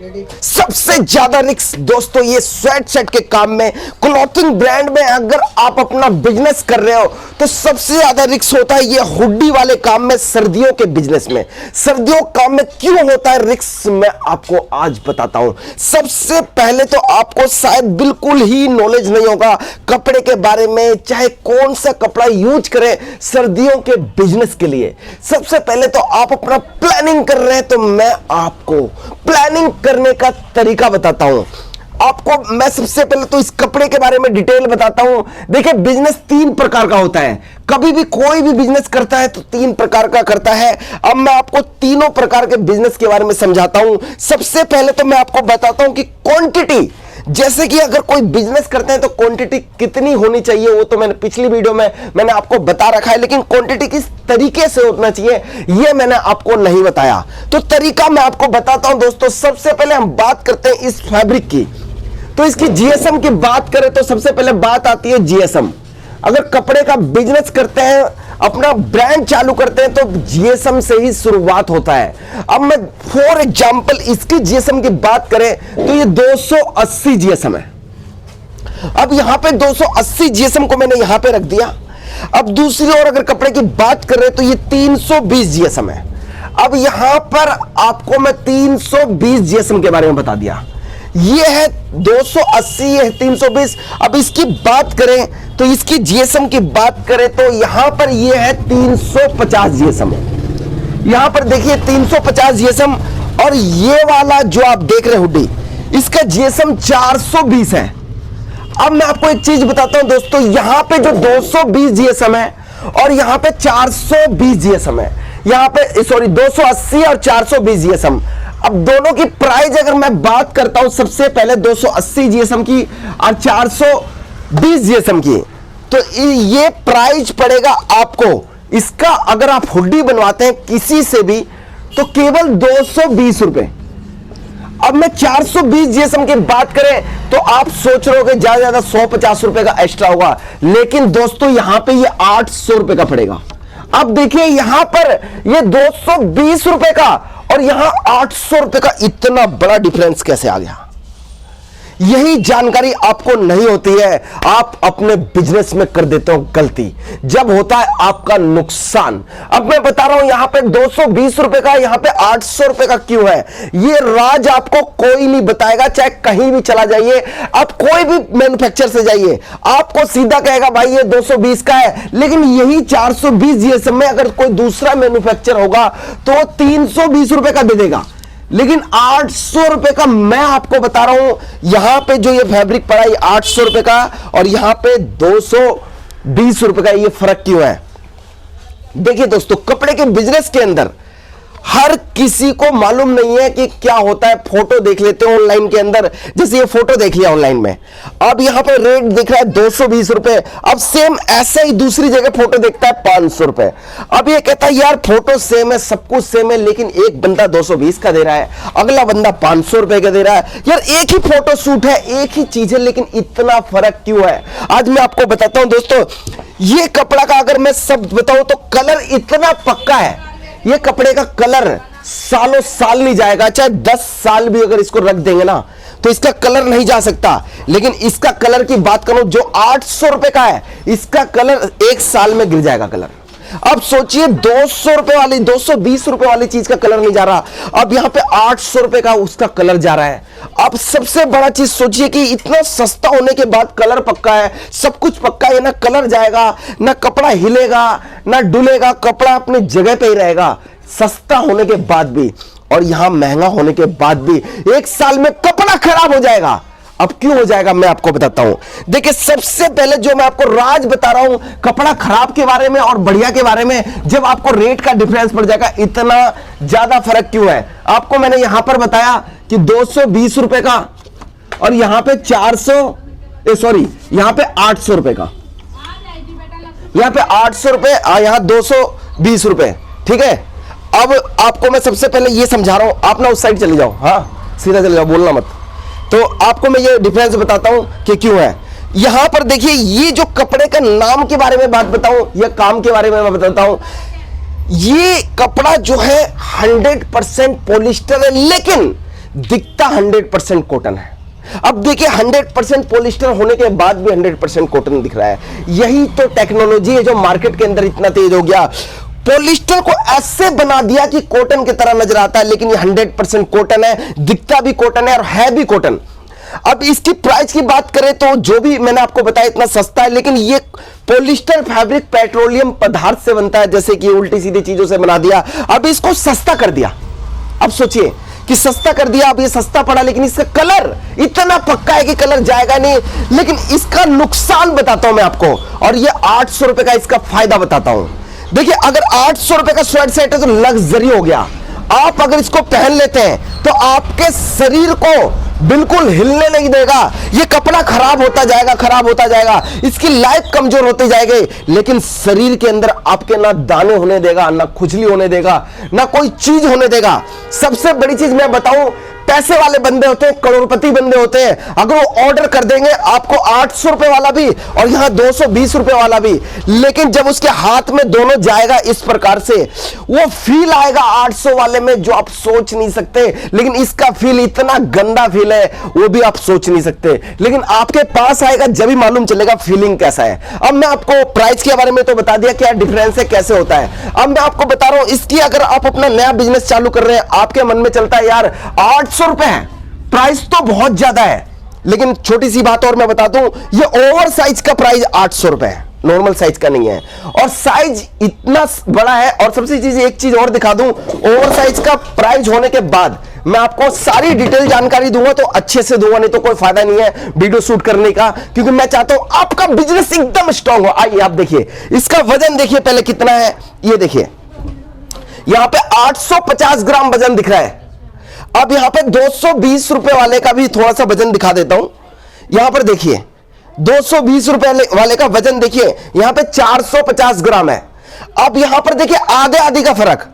सबसे ज्यादा रिस्क दोस्तों ये स्वेट शर्ट के काम में, क्लॉथिंग ब्रांड में अगर आप अपना बिजनेस कर रहे हो तो सबसे ज्यादा रिस्क होता है ये हुडी वाले काम में, सर्दियों के बिजनेस में। सर्दियों काम में क्यों होता है रिस्क, मैं आपको आज बताता हूं। सबसे पहले तो आपको शायद बिल्कुल ही नॉलेज नहीं होगा कपड़े के बारे में, चाहे कौन सा कपड़ा यूज करें सर्दियों के बिजनेस के लिए। सबसे पहले तो आप अपना प्लानिंग कर रहे हैं तो मैं आपको प्लानिंग करने का तरीका बताता हूं। आपको मैं सबसे पहले तो इस कपड़े के बारे में डिटेल बताता हूं। देखिए बिजनेस 3 प्रकार का होता है, कभी भी कोई भी बिजनेस करता है तो 3 प्रकार का करता है। अब मैं आपको तीनों प्रकार के बिजनेस के बारे में समझाता हूं। सबसे पहले तो मैं आपको बताता हूं कि क्वांटिटी, जैसे कि अगर कोई बिजनेस करते हैं तो क्वांटिटी कितनी होनी चाहिए वो तो मैंने पिछली वीडियो में मैंने आपको बता रखा है, लेकिन क्वांटिटी किस तरीके से होना चाहिए ये मैंने आपको नहीं बताया। तो तरीका मैं आपको बताता हूं दोस्तों। सबसे पहले हम बात करते हैं इस फैब्रिक की, तो इसकी जीएसएम की बात करें तो सबसे पहले बात आती है जीएसएम। अगर कपड़े का बिजनेस करते हैं, अपना ब्रांड चालू करते हैं तो जीएसएम से ही शुरुआत होता है। अब मैं फॉर एग्जांपल इसकी जीएसएम की बात करें तो ये 280 जीएसएम है। अब यहां पे 280 जीएसएम को मैंने यहां पे रख दिया। अब दूसरी ओर अगर कपड़े की बात कर रहे हैं तो ये 320 जीएसएम है। अब यहां पर आपको मैं 320 जीएसएम के बारे में बता दिया। ये है 280, ये है 320। अब इसकी बात करें तो इसकी जीएसएम की बात करें तो यहां पर ये है 350 जीएसएम। यहां पर देखिए 350 जीएसएम, और ये वाला जो आप देख रहे हैं हुडी, इसका जीएसएम 420 है। अब मैं आपको एक चीज बताता हूं दोस्तों, यहां पे जो 220 जीएसएम है और यहां पे 420 जीएसएम है, यहां पे सॉरी 280 और 420 जीएसएम। अब दोनों की प्राइस अगर मैं बात करता हूं सबसे पहले 280 जीएसएम की और 420 जीएसएम की, तो ये प्राइस पड़ेगा आपको इसका, अगर आप हुडी बनवाते हैं किसी से भी तो केवल 220 रुपए। अब मैं 420 जीएसएम की बात करें तो आप सोच रहे हो ज्यादा ज्यादा 150 रुपए का एक्स्ट्रा होगा, लेकिन दोस्तों यहां पे ये 800 रुपए का पड़ेगा। अब देखिए यहां पर ये 220 रुपए का और यहां 800 रुपए का इतना बड़ा डिफरेंस कैसे आ गया? यही जानकारी आपको नहीं होती है, आप अपने बिजनेस में कर देते हो गलती, जब होता है आपका नुकसान। अब मैं बता रहा हूं यहां पे 220 रुपए का, यहां पे 800 रुपए का क्यों है, ये राज आपको कोई नहीं बताएगा। चाहे कहीं भी चला जाइए, आप कोई भी मैन्युफैक्चरर से जाइए, आपको सीधा कहेगा भाई ये 220 का है, लेकिन यही 420 जीएसएम में अगर कोई दूसरा मैन्युफैक्चरर होगा तो 320 रुपए का दे देगा, लेकिन 800 रुपए का मैं आपको बता रहा हूं। यहां पे जो ये फैब्रिक पड़ा है 800 रुपए का और यहां पे 220 रुपए का, ये फर्क क्यों है? देखिए दोस्तों, कपड़े के बिजनेस के अंदर हर किसी को मालूम नहीं है कि क्या होता है। फोटो देख लेते हो ऑनलाइन के अंदर, जैसे ये फोटो देख लिया ऑनलाइन में, अब यहां पर रेट दिख रहा है 220 रुपए। अब सेम ऐसा ही दूसरी जगह फोटो देखता है 500 रुपए। अब ये कहता है यार फोटो सेम है, सब कुछ सेम है, लेकिन एक बंदा 220 का दे रहा है, अगला बंदा 500 रुपए का दे रहा है। यार एक ही फोटो शूट है, एक ही चीज है, लेकिन इतना फर्क क्यों है? आज मैं आपको बताता हूं दोस्तों। ये कपड़ा का अगर मैं सब बताऊं तो कलर इतना पक्का है, ये कपड़े का कलर सालों साल नहीं जाएगा, चाहे 10 साल भी अगर इसको रख देंगे ना तो इसका कलर नहीं जा सकता। लेकिन इसका कलर की बात करूं जो 800 रुपए का है, इसका कलर 1 साल में गिर जाएगा कलर। अब सोचिए 200 रुपए वाली 220 रुपए वाली चीज का कलर नहीं जा रहा, अब यहां पे 800 रुपए का उसका कलर जा रहा है। अब सबसे बड़ा चीज सोचिए कि इतना सस्ता होने के बाद कलर पक्का है, सब कुछ पक्का है, ना कलर जाएगा, ना कपड़ा हिलेगा, ना डुलेगा, कपड़ा अपनी जगह पे ही रहेगा, सस्ता होने के बाद भी और यहां महंगा होने के बाद भी 1 साल में कपड़ा खराब हो जाएगा। अब क्यों हो जाएगा मैं आपको बताता हूं। देखिए सबसे पहले जो मैं आपको राज बता रहा हूं कपड़ा खराब के बारे में और बढ़िया के बारे में, जब आपको रेट का डिफरेंस पड़ जाएगा, इतना ज्यादा फर्क क्यों है? आपको मैंने यहां पर बताया कि 220 रुपए का और यहां पे 800 रुपए का, यहां पे 800 रुपए, यहां 220 रुपए, ठीक है। अब आपको मैं सबसे पहले ये समझा रहा हूं, आप ना उस साइड चले जाओ, हाँ सीधा चले जाओ, बोलना मत। तो आपको मैं ये डिफरेंस बताता हूं कि क्यों है। यहां पर देखिए ये जो कपड़े का नाम के बारे में बात बताऊं या काम के बारे में मैं बताता हूं, ये कपड़ा जो है 100% पॉलिस्टर है, लेकिन दिखता 100% कॉटन है। अब देखिए 100% पॉलिस्टर होने के बाद भी 100% कॉटन दिख रहा है। यही तो टेक्नोलॉजी है जो मार्केट के अंदर इतना तेज हो गया। पॉलिस्टर को ऐसे बना दिया कि कॉटन की तरह नजर आता है, लेकिन ये 100% कॉटन है, दिखता भी कॉटन है और है भी कॉटन। अब इसकी प्राइस की बात करें तो जो भी मैंने आपको बताया इतना सस्ता है, लेकिन ये पॉलिस्टर फैब्रिक पेट्रोलियम पदार्थ से बनता है, जैसे कि उल्टी सीधी चीजों से बना दिया, अब इसको सस्ता कर दिया। अब सोचिए कि सस्ता कर दिया, अब ये सस्ता पड़ा, लेकिन इसका कलर इतना पक्का है कि कलर जाएगा नहीं। लेकिन इसका नुकसान बताता हूं मैं आपको, और ये 800 रुपए का इसका फायदा बताता हूं। देखिए अगर 800 रुपए का स्वेट सेट है तो लग्जरी हो गया। आप अगर इसको पहन लेते हैं तो आपके शरीर को बिल्कुल हिलने नहीं देगा। ये कपड़ा खराब होता जाएगा, खराब होता जाएगा, इसकी लाइफ कमजोर होती जाएगी, लेकिन शरीर के अंदर आपके ना दाने होने देगा, ना खुजली होने देगा, ना कोई चीज होने देगा। सबसे बड़ी चीज मैं बताऊं, पैसे वाले बंदे होते हैं, करोड़पति बंदे होते हैं, अगर वो ऑर्डर कर देंगे आपको 800 रुपए वाला भी और यहां 220 रुपए वाला भी, लेकिन जब उसके हाथ में दोनों जाएगा इस प्रकार से, वो फील आएगा 800 वाले में जो आप सोच नहीं सकते। लेकिन इसका फील इतना गंदा फील है, वो भी आप सोच नहीं सकते, लेकिन आपके पास आएगा जब भी मालूम चलेगा फीलिंग कैसा है। अब मैं आपको प्राइस के बारे में तो बता दिया क्या डिफरेंस है, कैसे होता है। अब मैं आपको बता रहा हूं, इसकी अगर आप अपना नया बिजनेस चालू कर रहे हैं, आपके मन में चलता है यार 800 रुपए है, प्राइस तो बहुत ज्यादा है, लेकिन छोटी सी बात और मैं बता दूं, ये ओवर साइज का प्राइस 800 रुपए है, नॉर्मल साइज का नहीं है। और साइज इतना बड़ा है, और सबसे चीज एक चीज और दिखा दूं, ओवर साइज का प्राइस होने के बाद मैं आपको सारी डिटेल जानकारी दूंगा, तो अच्छे से दूंगा, नहीं तो कोई फायदा नहीं है वीडियो शूट करने का, क्योंकि मैं चाहता हूं आपका बिजनेस एकदम स्ट्रांग हो। आइए आप देखिए, इसका वजन देखिए पहले कितना है, ये देखिए यहां पे 850 ग्राम वजन दिख रहा है। अब यहां पे 220 रुपए वाले का भी थोड़ा सा वजन दिखा देता हूं। यहां पर देखिए 220 रुपए वाले का वजन देखिए, यहां पे 450 ग्राम है। अब यहां पर देखिए आधे आधी का फर्क,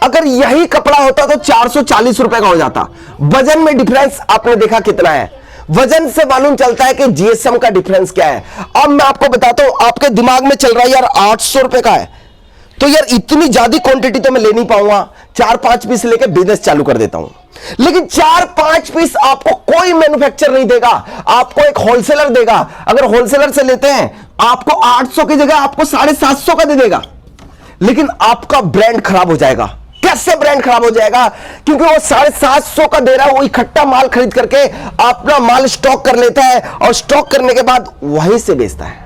अगर यही कपड़ा होता तो 440 रुपए का हो जाता। वजन में डिफरेंस आपने देखा कितना है, वजन से मालूम चलता है कि जीएसएम का डिफरेंस क्या है। अब मैं आपको बताता हूं, आपके दिमाग में चल रहा है यार 800 रुपए का है, तो यार इतनी ज्यादा क्वांटिटी तो मैं ले नहीं पाऊंगा, 4-5 पीस लेके बिजनेस चालू कर देता हूं। लेकिन 4-5 पीस आपको कोई मैन्युफैक्चर नहीं देगा, आपको एक होलसेलर देगा। अगर होलसेलर से लेते हैं आपको 800 की जगह आपको 750 का दे देगा, लेकिन आपका ब्रांड खराब हो जाएगा। कैसे ब्रांड खराब हो जाएगा? क्योंकि वो 750 का दे रहा है, वो इकट्ठा माल खरीद करके अपना माल स्टॉक कर लेता है, और स्टॉक करने के बाद वहीं से बेचता है।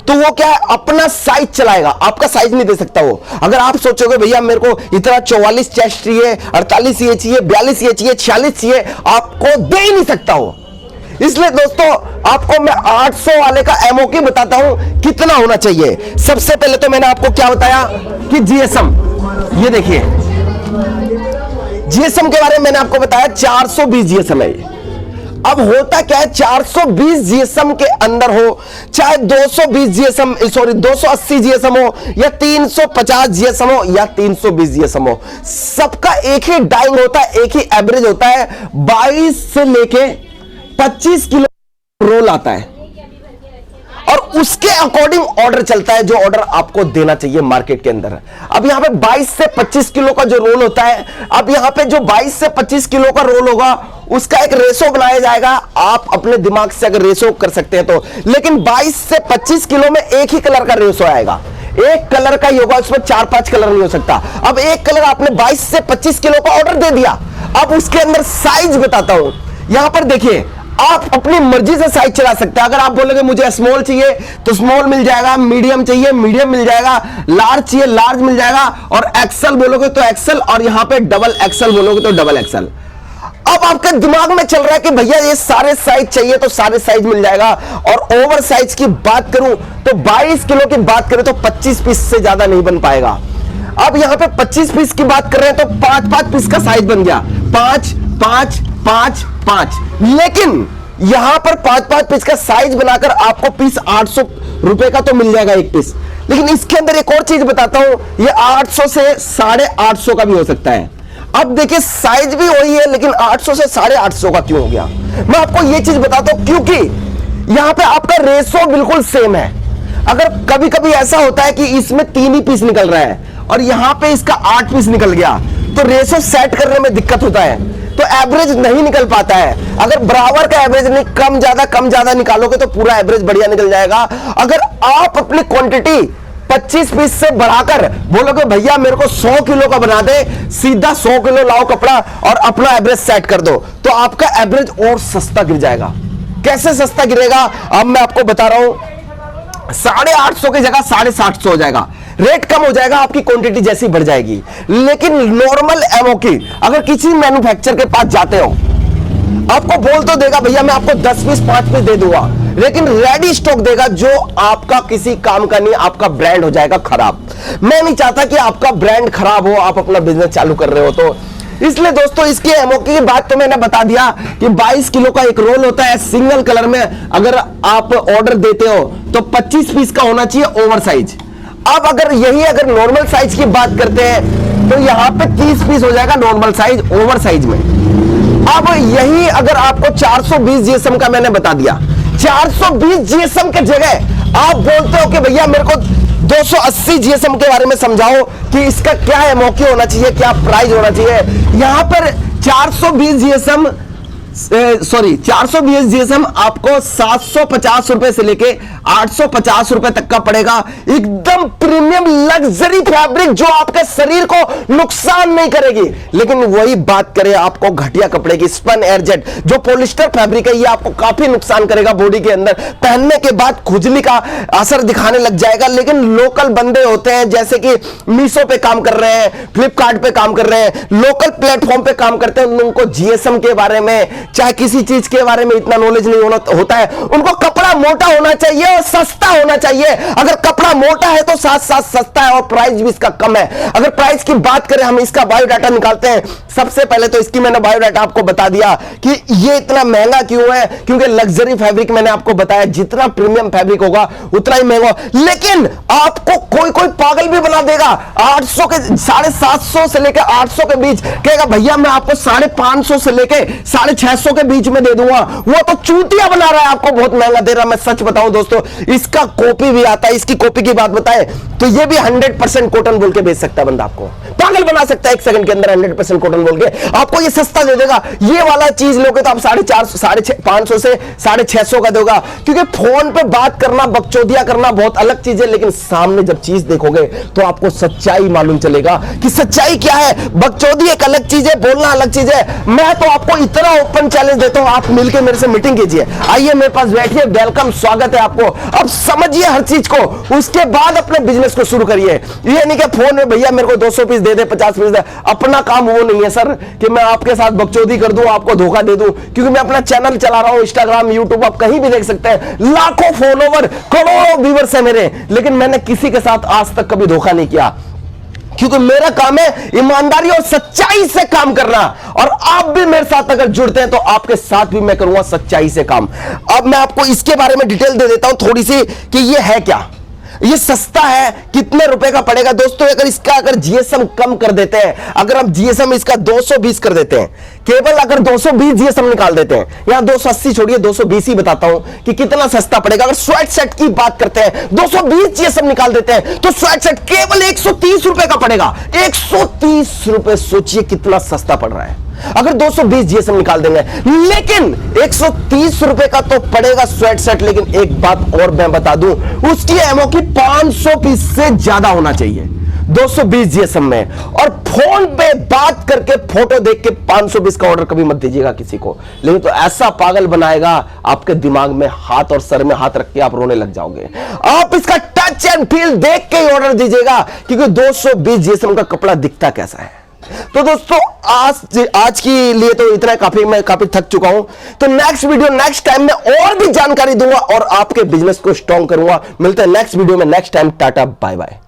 तो वो क्या है, अपना साइज चलाएगा, आपका साइज नहीं दे सकता वो। अगर आप सोचोगे भैया मेरे को इतना 44 चेस्ट चाहिए, 48 ये चाहिए, 42 ये चाहिए, 46 चाहिए, आपको दे ही नहीं सकता वो। इसलिए दोस्तों आपको मैं 800 वाले का एमओके बताता हूं कितना होना चाहिए। सबसे पहले तो मैंने आपको क्या बताया कि जीएसएम, ये देखिए जीएसएम के बारे में मैंने आपको बताया 420 जीएसएम है ये। अब होता क्या है, 420 जीएसएम के अंदर हो, चाहे 220 जीएसएम, सॉरी 280 जीएसएम हो, या 350 जीएसएम हो, या 320 जीएसएम हो, सबका एक ही डाइंग होता है, एक ही एवरेज होता है। 22 से लेके 25 किलो रोल आता है, और उसके अकॉर्डिंग ऑर्डर चलता है, जो ऑर्डर आपको देना चाहिए मार्केट के अंदर। अब यहां पे 22 से 25 किलो का जो रोल होता है, अब यहां पे जो 22 से 25 किलो का रोल होगा उसका एक रेशो बनाया जाएगा। आप अपने दिमाग से अगर रेशो कर सकते हैं तो, लेकिन 22 से 25 किलो में एक ही कलर का रेशो आएगा, एक कलर का ही होगा, उसमें 4-5 कलर नहीं हो सकता। अब एक कलर आपने 22 से 25 किलो का ऑर्डर दे दिया, अब उसके अंदर साइज बताता हूं। यहां पर देखिए आप अपनी मर्जी से साइज चला सकते हैं। अगर आप बोलोगे मुझे स्मॉल चाहिए तो स्मॉल मिल जाएगा, मीडियम चाहिए मीडियम मिल जाएगा, लार्ज चाहिए लार्ज मिल जाएगा, और एक्सेल बोलोगे तो एक्सेल, और यहां पे डबल एक्सेल बोलोगे तो डबल एक्सेल। अब आपके दिमाग में चल रहा है कि भैया ये सारे साइज चाहिए तो सारे साइज मिल जाएगा। और ओवर साइज की बात करूं तो 22 किलो की बात करें तो 25 पीस से ज्यादा नहीं बन पाएगा। अब यहां पे 25 पीस की बात कर रहे हैं तो 5-5 पीस का साइज बन गया, 5-5-5-5। लेकिन यहां पर 5-5 पीस का साइज बनाकर आपको पीस 800 रुपए का तो मिल जाएगा एक पीस। लेकिन इसके अंदर एक और चीज बताता हूं, ये 800 से 850 का भी हो सकता है। अब देखिए साइज भी वही है, लेकिन 800 से 850 का क्यों हो गया, मैं आपको ये चीज बताता हूं, क्योंकि यहां पे आपका रेशो बिल्कुल सेम है। अगर कभी कभी ऐसा होता है कि इसमें 3 ही पीस निकल रहा है और यहां पे इसका 8 पीस निकल गया, तो रेशो सेट करने में दिक्कत होता है। तो एवरेज नहीं निकल पाता है। अगर बराबर का एवरेज नहीं, कम ज्यादा निकालोगे तो पूरा एवरेज बढ़िया निकल जाएगा। अगर आप अपनी क्वांटिटी 25 पीस से बढ़ाकर बोलोगे भैया मेरे को 100 किलो का बना दे, सीधा 100 किलो लाओ कपड़ा और अपना एवरेज सेट कर दो, तो आपका एवरेज और सस्ता गिर जाएगा। कैसे सस्ता गिरेगा अब मैं आपको बता रहा हूं। 850 की जगह 750 हो जाएगा, रेट कम हो जाएगा, आपकी क्वांटिटी जैसी बढ़ जाएगी। लेकिन नॉर्मल एमओ की अगर किसी मैन्युफैक्चरर के पास जाते हो, आपको बोल तो देगा भैया मैं आपको 10 पीस 5 पीस दे दूंगा, लेकिन रेडी स्टॉक देगा जो आपका किसी काम का नहीं, आपका ब्रांड हो जाएगा खराब। मैं नहीं चाहता कि आपका ब्रांड खराब हो, आप अपना बिजनेस चालू कर रहे हो तो। इसलिए दोस्तों इसकी एमओ की बात तो मैंने बता दिया कि 22 किलो का एक रोल होता है सिंगल कलर में। अगर आप ऑर्डर देते हो तो 25 पीस का होना चाहिए ओवर साइज। अब अगर नॉर्मल साइज की बात करते हैं तो यहां पे 30 पीस हो जाएगा नॉर्मल साइज ओवर साइज में। अब यही अगर आपको 420 जीएसएम का मैंने बता दिया, 420 जीएसएम के जगह आप बोलते हो कि भैया मेरे को 280 जीएसएम के बारे में समझाओ कि इसका क्या एमओक्यू होना चाहिए, क्या प्राइस होना चाहिए। यहां पर 420 जीएसएम आपको 750 रुपए से लेके 850 रुपए तक का पड़ेगा। एकदम प्रीमियम लग्जरी फैब्रिक जो आपके शरीर को नुकसान नहीं करेगी। लेकिन वही बात करें आपको घटिया कपड़े की, स्पन एयरजेट जो पॉलिस्टर फैब्रिक है, ये आपको काफी नुकसान करेगा बॉडी के अंदर। पहनने के बाद खुजली का असर दिखाने लग जाएगा। लेकिन लोकल बंदे होते हैं जैसे कि मीशो पे काम कर रहे हैं, फ्लिपकार्ट पे काम कर रहे हैं, लोकल प्लेटफॉर्म पे काम करते हैं, उनको जीएसएम के बारे में चाहे किसी चीज के बारे में इतना नॉलेज नहीं होता है। उनको कपड़ा मोटा होना चाहिए और सस्ता होना चाहिए। अगर कपड़ा मोटा है तो साथ साथ सस्ता है और प्राइस भी इसका कम है। अगर प्राइस की बात करें, हम इसका बायोडाटा निकालते हैं। सबसे पहले तो इसकी मैंने बायोडाटा आपको बता दिया कि ये इतना महंगा क्यों है, क्योंकि लग्जरी फैब्रिक मैंने आपको बताया जितना प्रीमियम फैब्रिक होगा उतना ही महंगा। लेकिन आपको कोई पागल भी बना देगा 800 के 750 से लेकर 800 के बीच, कहेगा भैया मैं आपको 550 से लेकर 650 के बीच में दे दूंगा। वो तो चूतिया बना रहा है, आपको बहुत महंगा दे रहा है। मैं सच बताऊं दोस्तों, इसका कॉपी भी आता है। इसकी कॉपी की बात बताए तो ये भी 100% कॉटन बोल के बेच सकता है बंदा, आपको पागल बना सकता है 1 सेकंड के अंदर 100% कॉटन बोल के आपको ये सस्ता दे देगा। ये वाला चीज लोगे तो आप 450 500 से 650 का दोगा। क्योंकि फोन पे बात करना, बकचोदिया करना बहुत अलग चीज है, लेकिन सामने जब चीज देखोगे तो आपको सच्चाई मालूम चलेगा कि सच्चाई क्या है। बकचोदी एक अलग चीज है, बोलना अलग चीज है। मैं तो आपको इतना ओपन चैलेंज देता हूं, आप मिलकर मेरे से मीटिंग कीजिए, आइए मेरे पास बैठिए, वेलकम, स्वागत है आपको। अब समझिए हर चीज को, उसके बाद अपने बिजनेस को शुरू करिए। ये नहीं कि फोन में भैया मेरे को 200 पीस दे दे, 50 पीस दे। अपना काम वो नहीं है सर कि मैं आपके साथ बकचोदी कर दूं, आपको धोखा दे दूं। क्योंकि मैं अपना चैनल चला रहा हूं, इंस्टाग्राम, यूट्यूब, आप कहीं भी देख सकते हैं, लाखों फॉलोवर, करोड़ों व्यूअर्स है मेरे। लेकिन मैंने किसी के साथ आज तक कभी धोखा नहीं किया, क्योंकि मेरा काम है ईमानदारी और सच्चाई से काम करना। और आप भी मेरे साथ अगर जुड़ते हैं तो आपके साथ भी मैं करूंगा सच्चाई से काम। अब मैं आपको इसके बारे में डिटेल दे देता हूं थोड़ी सी कि ये है क्या, ये सस्ता है, कितने रुपए का पड़ेगा। दोस्तों अगर जीएसएम कम कर देते हैं, अगर हम जीएसएम इसका 220 कर देते हैं, केवल अगर 220 जीएसएम निकाल देते हैं, यहां 280 छोड़िए 220 ही बताता हूं कि कितना सस्ता पड़ेगा। अगर स्वेट सेट की बात करते हैं 220 जीएसएम निकाल देते हैं तो स्वेट सेट केवल 130 रुपए का पड़ेगा। 130 रुपए, सोचिए कितना सस्ता पड़ रहा है अगर 220 जीएसएम निकाल देंगे। लेकिन 130 रुपए का तो पड़ेगा स्वेट सेट। लेकिन एक बात और मैं बता दूं, उसकी एमओ की 500 पीस से ज्यादा होना चाहिए 220 जीएसएम में। और फोन पे बात करके, फोटो देख के 500 पीस का ऑर्डर कभी मत दीजिएगा किसी को, लेकिन तो ऐसा पागल बनाएगा आपके दिमाग में हाथ और सर में हाथ रख के आप रोने लग जाओगे। आप इसका टच एंड फील देख के ही ऑर्डर दीजिएगा, क्योंकि 220 जीएसएम का कपड़ा दिखता कैसा है। तो दोस्तों आज के लिए तो इतना काफी, मैं काफी थक चुका हूं। तो नेक्स्ट टाइम में और भी जानकारी दूंगा और आपके बिजनेस को स्ट्रॉन्ग करूंगा। मिलते हैं नेक्स्ट वीडियो में next time. Tata, bye bye.